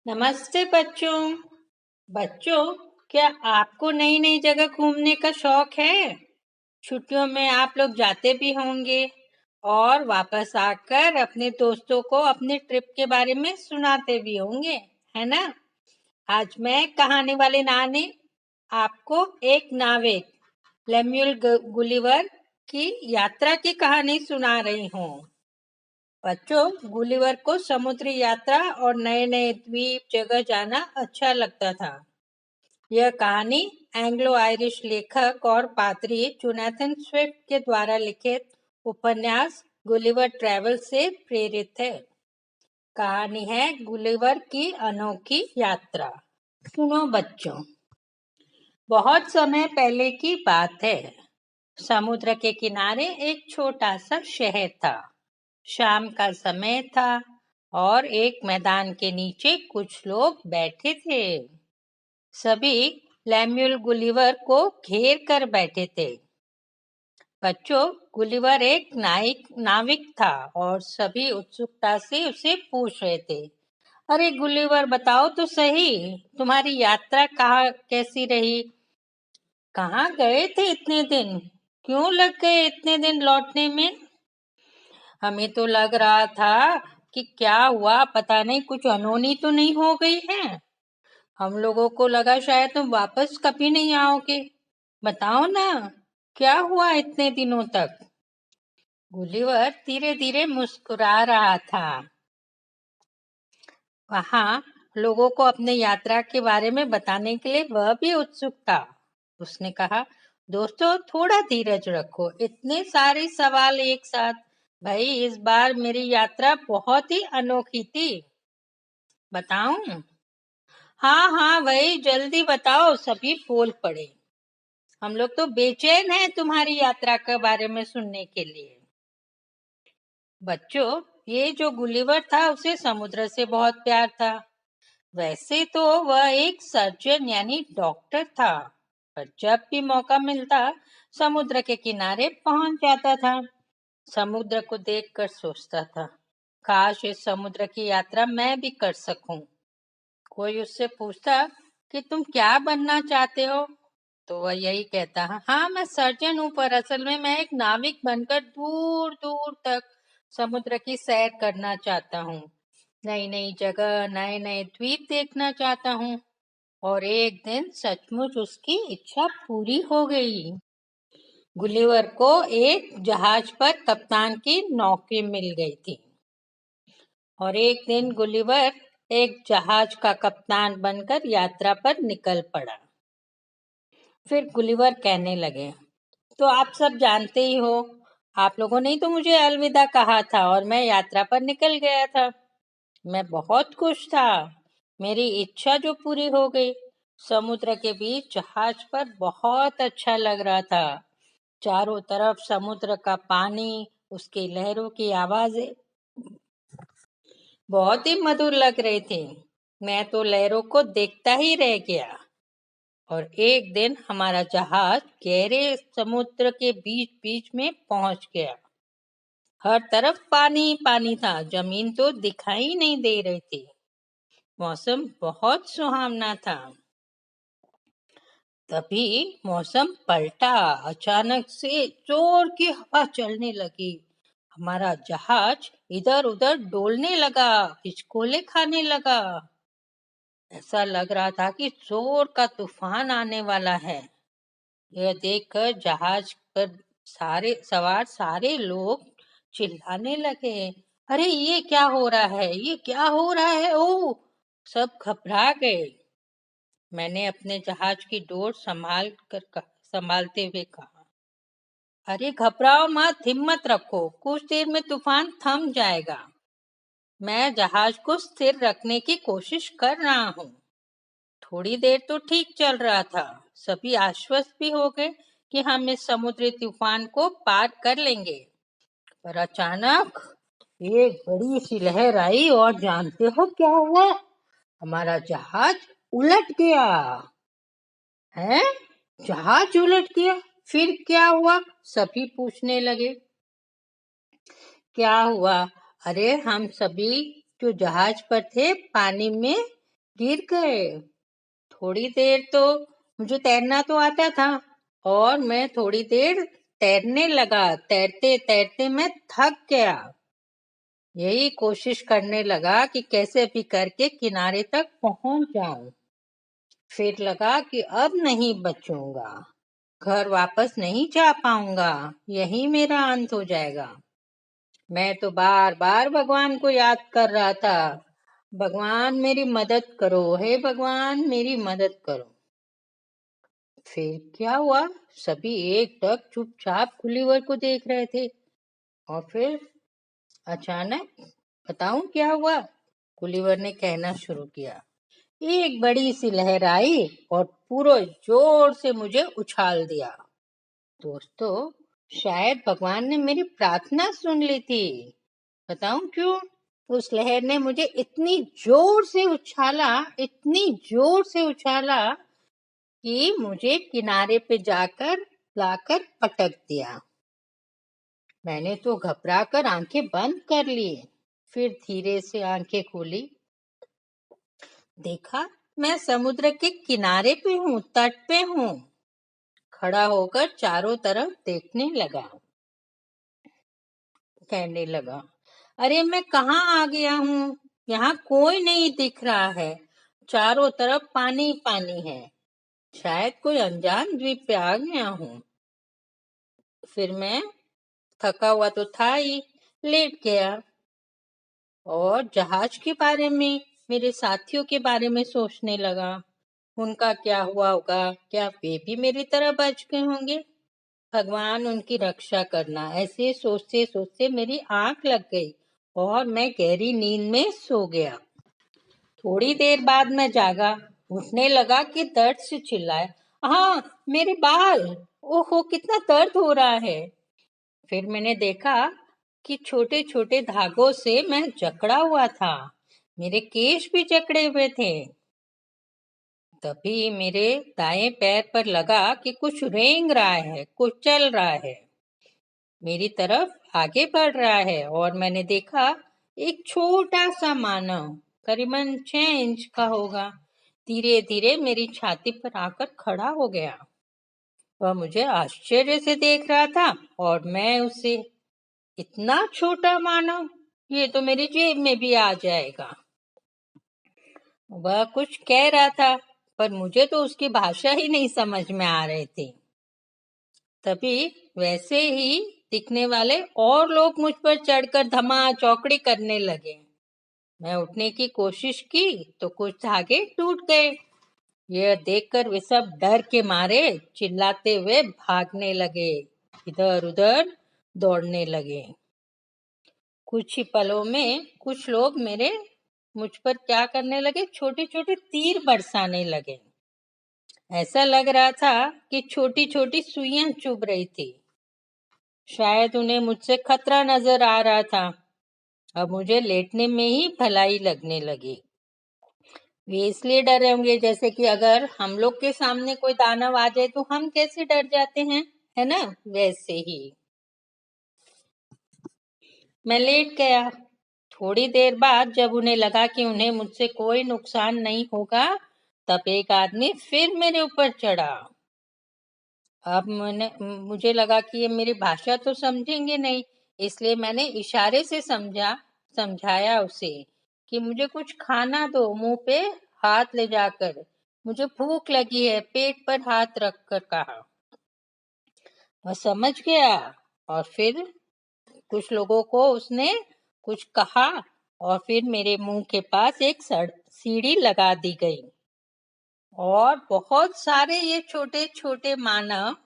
नमस्ते बच्चों। बच्चों, क्या आपको नई नई जगह घूमने का शौक है? छुट्टियों में आप लोग जाते भी होंगे और वापस आकर अपने दोस्तों को अपने ट्रिप के बारे में सुनाते भी होंगे, है ना? आज मैं कहानी वाली नानी आपको एक नाविक लेम्युल गुलिवर की यात्रा की कहानी सुना रही हूँ। बच्चों, गुलिवर को समुद्री यात्रा और नए नए द्वीप जगह जाना अच्छा लगता था। यह कहानी एंग्लो आयरिश लेखक और पादरी जोनाथन स्विफ्ट के द्वारा लिखित उपन्यास गुलिवर ट्रैवल से प्रेरित है। कहानी है गुलिवर की अनोखी यात्रा। सुनो बच्चों, बहुत समय पहले की बात है। समुद्र के किनारे एक छोटा सा शहर था। शाम का समय था और एक मैदान के नीचे कुछ लोग बैठे थे। सभी लैम्यूल गुलिवर को घेर कर बैठे थे। बच्चों, गुलिवर एक नाविक था और सभी उत्सुकता से उसे पूछ रहे थे, अरे गुलिवर, बताओ तो सही, तुम्हारी यात्रा कैसी रही? कहाँ गए थे इतने दिन? क्यों लग गए इतने दिन लौटने में? हमें तो लग रहा था कि क्या हुआ पता नहीं, कुछ अनहोनी तो नहीं हो गई है। हम लोगों को लगा शायद तुम वापस कभी नहीं आओगे। बताओ ना, क्या हुआ इतने दिनों तक? गुलिवर धीरे धीरे मुस्कुरा रहा था। वहां लोगों को अपने यात्रा के बारे में बताने के लिए वह भी उत्सुक था। उसने कहा, दोस्तों थोड़ा धीरज रखो, इतने सारे सवाल एक साथ। भाई, इस बार मेरी यात्रा बहुत ही अनोखी थी। बताऊं? हाँ हाँ भाई, जल्दी बताओ, सभी बोल पड़े। हम लोग तो बेचैन हैं तुम्हारी यात्रा के बारे में सुनने के लिए। बच्चों, ये जो गुलिवर था उसे समुद्र से बहुत प्यार था। वैसे तो वह एक सर्जन यानी डॉक्टर था, पर जब भी मौका मिलता समुद्र के किनारे पहुंच जाता था। समुद्र को देखकर सोचता था, काश इस समुद्र की यात्रा मैं भी कर सकूं। कोई उससे पूछता कि तुम क्या बनना चाहते हो, तो वह यही कहता, हाँ मैं सर्जन हूँ, पर असल में मैं एक नाविक बनकर दूर दूर तक समुद्र की सैर करना चाहता हूँ। नई नई जगह, नए नए द्वीप देखना चाहता हूँ। और एक दिन सचमुच उसकी इच्छा पूरी हो गई। गुलिवर को एक जहाज पर कप्तान की नौकरी मिल गई थी और एक दिन गुलिवर एक जहाज का कप्तान बनकर यात्रा पर निकल पड़ा। फिर गुलिवर कहने लगे, तो आप सब जानते ही हो, आप लोगों ने ही तो मुझे अलविदा कहा था और मैं यात्रा पर निकल गया था। मैं बहुत खुश था, मेरी इच्छा जो पूरी हो गई। समुद्र के बीच जहाज पर बहुत अच्छा लग रहा था। चारों तरफ समुद्र का पानी, उसकी लहरों की आवाजें बहुत ही मधुर लग रहे थे। मैं तो लहरों को देखता ही रह गया। और एक दिन हमारा जहाज गहरे समुद्र के बीच बीच में पहुंच गया। हर तरफ पानी पानी था, जमीन तो दिखाई नहीं दे रही थी। मौसम बहुत सुहावना था। तभी मौसम पलटा। अचानक से जोर की हवा चलने लगी। हमारा जहाज इधर उधर डोलने लगा, हिचकोले खाने लगा। ऐसा लग रहा था कि जोर का तूफान आने वाला है। यह देखकर जहाज पर सारे लोग चिल्लाने लगे, अरे ये क्या हो रहा है, ये क्या हो रहा है? ओ, सब घबरा गए। मैंने अपने जहाज की डोर संभालते हुए कहा, अरे घबराओ मत, हिम्मत रखो, कुछ देर में तूफान थम जाएगा। मैं जहाज को स्थिर रखने की कोशिश कर रहा हूँ। थोड़ी देर तो ठीक चल रहा था। सभी आश्वस्त भी हो गए कि हम इस समुद्री तूफान को पार कर लेंगे। पर अचानक एक बड़ी सी लहर आई और जानते हो क्या हुआ? हमारा जहाज उलट गया। है? जहाज उलट गया? फिर क्या हुआ? सभी पूछने लगे। क्या हुआ? अरे हम सभी जो जहाज पर थे पानी में गिर गए। थोड़ी देर तो मुझे तैरना तो आता था और मैं थोड़ी देर तैरने लगा। तैरते तैरते मैं थक गया। यही कोशिश करने लगा कि कैसे भी करके किनारे तक पहुंच जाऊं। फिर लगा कि अब नहीं बचूंगा, घर वापस नहीं जा पाऊंगा, यही मेरा अंत हो जाएगा। मैं तो बार बार भगवान को याद कर रहा था, भगवान मेरी मदद करो, हे भगवान मेरी मदद करो। फिर क्या हुआ, सभी एकटक चुपचाप गुलिवर को देख रहे थे। और फिर अचानक बताऊं क्या हुआ? गुलिवर ने कहना शुरू किया। एक बड़ी सी लहर आई और पूरे जोर से मुझे उछाल दिया। दोस्तों, शायद भगवान ने मेरी प्रार्थना सुन ली थी। बताऊं क्यों? उस लहर ने मुझे इतनी जोर से उछाला, इतनी जोर से उछाला कि मुझे किनारे पे जाकर लाकर पटक दिया। मैंने तो घबराकर आंखें बंद कर ली। फिर धीरे से आंखें खोली, देखा मैं समुद्र के किनारे पे हूँ, तट पे हूँ। खड़ा होकर चारों तरफ देखने लगा। कहने लगा, अरे मैं कहाँ आ गया हूँ? यहाँ कोई नहीं दिख रहा है। चारों तरफ पानी पानी है। शायद कोई अनजान द्वीप पे आ गया हूँ। फिर मैं थका हुआ तो था ही, लेट गया और जहाज के बारे में, मेरे साथियों के बारे में सोचने लगा। उनका क्या हुआ होगा? क्या वे भी मेरी तरह बच गए होंगे? भगवान उनकी रक्षा करना। ऐसे सोचते सोचते मेरी आंख लग गई और मैं गहरी नींद में सो गया। थोड़ी देर बाद मैं जागा, उठने लगा कि दर्द से चिल्लाया, हाँ मेरे बाल, ओहो कितना दर्द हो रहा है। फिर मैंने देखा कि छोटे छोटे धागों से मैं जकड़ा हुआ था। मेरे केश भी जकड़े हुए थे। तभी मेरे दाएं पैर पर लगा कि कुछ रेंग रहा है, कुछ चल रहा है, मेरी तरफ आगे बढ़ रहा है। और मैंने देखा एक छोटा सा मानव, करीबन 6 इंच का होगा, धीरे धीरे मेरी छाती पर आकर खड़ा हो गया। वह मुझे आश्चर्य से देख रहा था और मैं उसे, इतना छोटा मानव, ये तो मेरी जेब में भी आ जाएगा। वह कुछ कह रहा था पर मुझे तो उसकी भाषा ही नहीं समझ में आ रही थी। तभी वैसे ही दिखने वाले और लोग मुझ पर चढ़कर धमा चौकड़ी करने लगे। मैं उठने की कोशिश की तो कुछ धागे टूट गए। यह देखकर वे सब डर के मारे चिल्लाते हुए भागने लगे, इधर उधर दौड़ने लगे। कुछ ही पलों में कुछ लोग मुझ पर क्या करने लगे, छोटे छोटे तीर बरसाने लगे। ऐसा लग रहा था कि छोटी छोटी सुइयां चुभ रही थी। शायद उन्हें मुझसे खतरा नजर आ रहा था। अब मुझे लेटने में ही भलाई लगने लगी। वे इसलिए डरे होंगे जैसे कि अगर हम लोग के सामने कोई दानव आ जाए तो हम कैसे डर जाते हैं, है ना? वैसे ही मैं लेट गया। थोड़ी देर बाद जब उन्हें लगा कि उन्हें मुझसे कोई नुकसान नहीं होगा, तब एक आदमी फिर मेरे ऊपर चढ़ा। अब मुझे लगा कि ये मेरी भाषा तो समझेंगे नहीं, इसलिए मैंने इशारे से समझाया उसे कि मुझे कुछ खाना दो, मुंह पे हाथ ले जाकर, मुझे भूख लगी है, पेट पर हाथ रख कर कहा। वह समझ गया और फिर कुछ लोगों को उसने कुछ कहा और फिर मेरे मुंह के पास एक सीढ़ी लगा दी गई और बहुत सारे ये छोटे छोटे मानव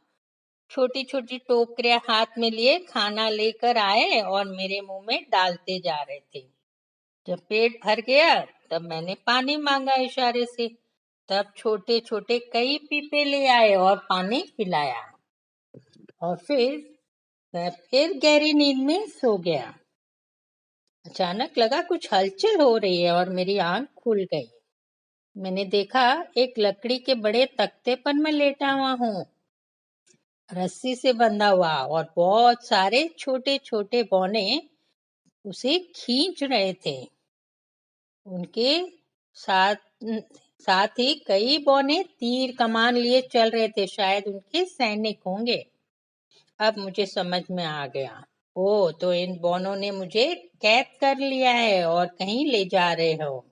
छोटी छोटी टोकरियां हाथ में लिए खाना लेकर आए और मेरे मुंह में डालते जा रहे थे। जब पेट भर गया तब मैंने पानी मांगा इशारे से। तब छोटे छोटे कई पीपे ले आए और पानी पिलाया और फिर मैं फिर गहरी नींद में सो गया। अचानक लगा कुछ हलचल हो रही है और मेरी आंख खुल गई। मैंने देखा एक लकड़ी के बड़े तख्ते पर मैं लेटा हुआ हूँ, रस्सी से बंधा हुआ, और बहुत सारे छोटे छोटे बौने उसे खींच रहे थे। उनके साथ साथ ही कई बौने तीर कमान लिए चल रहे थे, शायद उनके सैनिक होंगे। अब मुझे समझ में आ गया। ओ, तो इन बौनों ने मुझे कैद कर लिया है और कहीं ले जा रहे हो।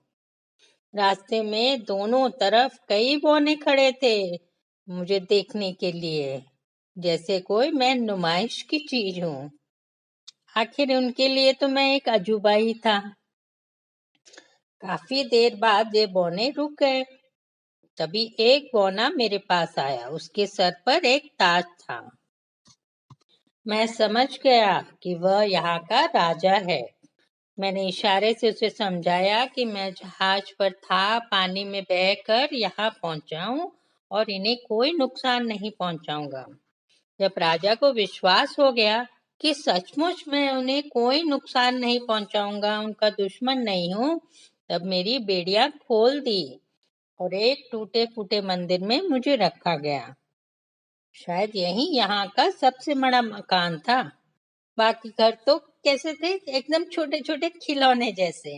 रास्ते में दोनों तरफ कई बौने खड़े थे मुझे देखने के लिए, जैसे कोई मैं नुमाइश की चीज हूँ। आखिर उनके लिए तो मैं एक अजूबा ही था। काफी देर बाद ये बौने रुक गए। तभी एक बौना मेरे पास आया। उसके सर पर एक ताज था। मैं समझ गया कि वह यहाँ का राजा है। मैंने इशारे से उसे समझाया कि मैं जहाज पर था, पानी में बहकर यहाँ पहुंचा हूँ और इन्हें कोई नुकसान नहीं पहुंचाऊंगा। जब राजा को विश्वास हो गया कि सचमुच मैं उन्हें कोई नुकसान नहीं पहुंचाऊंगा, उनका दुश्मन नहीं हूँ, तब मेरी बेड़ियां खोल दी और एक टूटे फूटे मंदिर में मुझे रखा गया। शायद यही यहाँ का सबसे बड़ा मकान था। बाकी घर तो कैसे थे, एकदम छोटे छोटे खिलौने जैसे।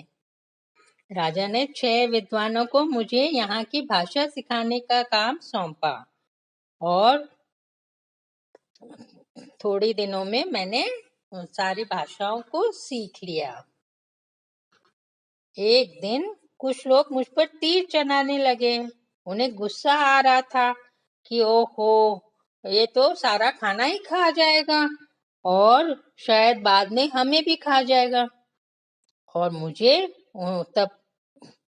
राजा ने 6 विद्वानों को मुझे यहाँ की भाषा सिखाने का काम सौंपा और थोड़ी दिनों में मैंने सारी भाषाओं को सीख लिया। एक दिन कुछ लोग मुझ पर तीर चलाने लगे। उन्हें गुस्सा आ रहा था कि ओहो, ये तो सारा खाना ही खा जाएगा और शायद बाद में हमें भी खा जाएगा। और मुझे तब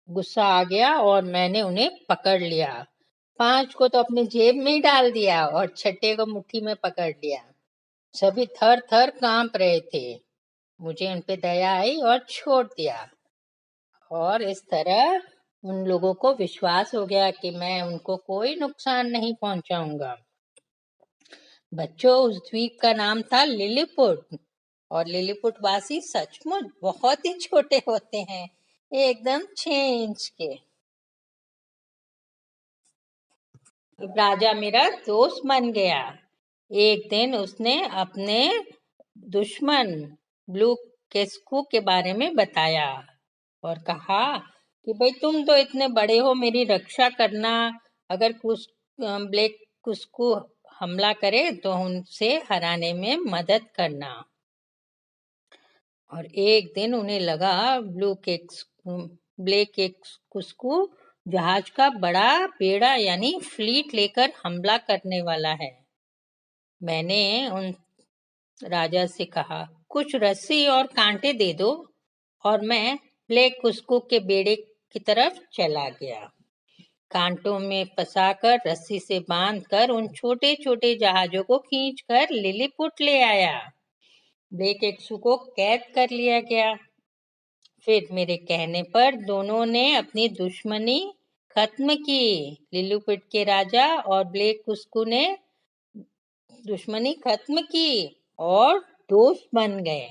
गुस्सा आ गया और मैंने उन्हें पकड़ लिया। 5 को तो अपनी जेब में ही डाल दिया और 6ठे को मुट्ठी में पकड़ लिया। सभी थर थर कांप रहे थे। मुझे उन पे दया आई और छोड़ दिया। और इस तरह उन लोगों को विश्वास हो गया कि मैं उनको कोई नुकसान नहीं पहुंचाऊंगा। बच्चों, उस द्वीप का नाम था लिलीपुट। और लिलीपुट वासी सचमुच बहुत ही छोटे होते हैं, एकदम 6 इंच के। राजा मेरा दोस्त बन गया। एक दिन उसने अपने दुश्मन ब्लू केस्कू के बारे में बताया और कहा कि भाई तुम तो इतने बड़े हो, मेरी रक्षा करना। अगर कुछ ब्लैक कुस्कू हमला करे तो उनसे हराने में मदद करना। और एक दिन उन्हें लगा ब्लैक कुस्कू जहाज का बड़ा बेड़ा यानी फ्लीट लेकर हमला करने वाला है। मैंने उन राजा से कहा, कुछ रस्सी और कांटे दे दो, और मैं ब्लैक कुस्कू के बेड़े की तरफ चला गया। कांटों में फंसाकर रस्सी से बांधकर उन छोटे छोटे जहाजों को खींचकर लिलीपुट ले आया। ब्लैक कुस्कू को कैद कर लिया गया। फिर मेरे कहने पर दोनों ने अपनी दुश्मनी खत्म की। लिलीपुट के राजा और ब्लैक कुस्कू ने दुश्मनी खत्म की और दोस्त बन गए।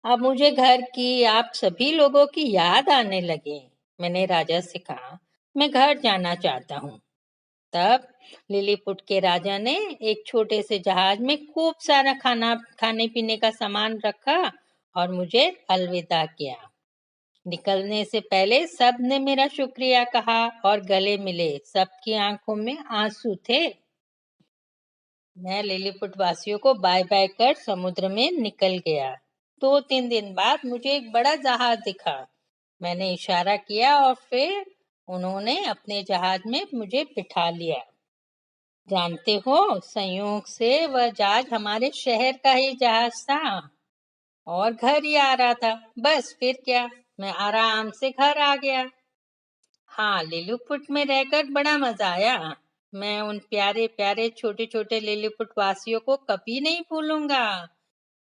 अब मुझे घर की, आप सभी लोगों की याद आने लगी। मैंने राजा से कहा, मैं घर जाना चाहता हूँ। तब लिलीपुट के राजा ने एक छोटे से जहाज में खूब सारा खाने पीने का सामान रखा और मुझे अलविदा किया। निकलने से पहले सब ने मेरा शुक्रिया कहा और गले मिले। सबकी आंखों में आंसू थे। मैं लिलीपुट वासियों को बाय बाय कर समुद्र में निकल गया। 2-3 दिन बाद मुझे एक बड़ा जहाज दिखा। मैंने इशारा किया और फिर उन्होंने अपने जहाज में मुझे बिठा लिया। जानते हो, संयोग से वह जहाज हमारे शहर का ही जहाज था और घर ही आ रहा था। बस फिर क्या, मैं आराम से घर आ गया। हाँ, लिलीपुट में रहकर बड़ा मजा आया। मैं उन प्यारे प्यारे छोटे छोटे लिलीपुट वासियों को कभी नहीं भूलूंगा,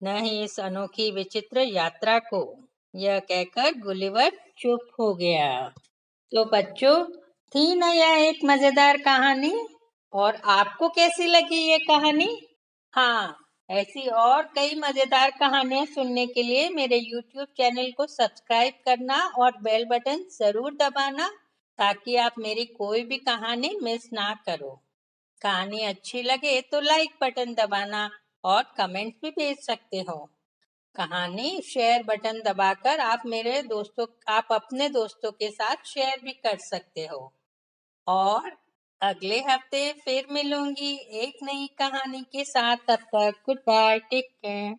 न ही इस अनोखी विचित्र यात्रा को। यह कहकर गुलिवर चुप हो गया। तो बच्चों, थी ना यह एक मजेदार कहानी? और आपको कैसी लगी ये कहानी? हाँ, ऐसी और कई मजेदार कहानियां सुनने के लिए मेरे YouTube चैनल को सब्सक्राइब करना और बेल बटन जरूर दबाना, ताकि आप मेरी कोई भी कहानी मिस ना करो। कहानी अच्छी लगे तो लाइक बटन दबाना और कमेंट भी भेज सकते हो। कहानी शेयर बटन दबाकर आप अपने दोस्तों के साथ शेयर भी कर सकते हो। और अगले हफ्ते फिर मिलूंगी एक नई कहानी के साथ। तब तक गुड बाय, टेक केयर।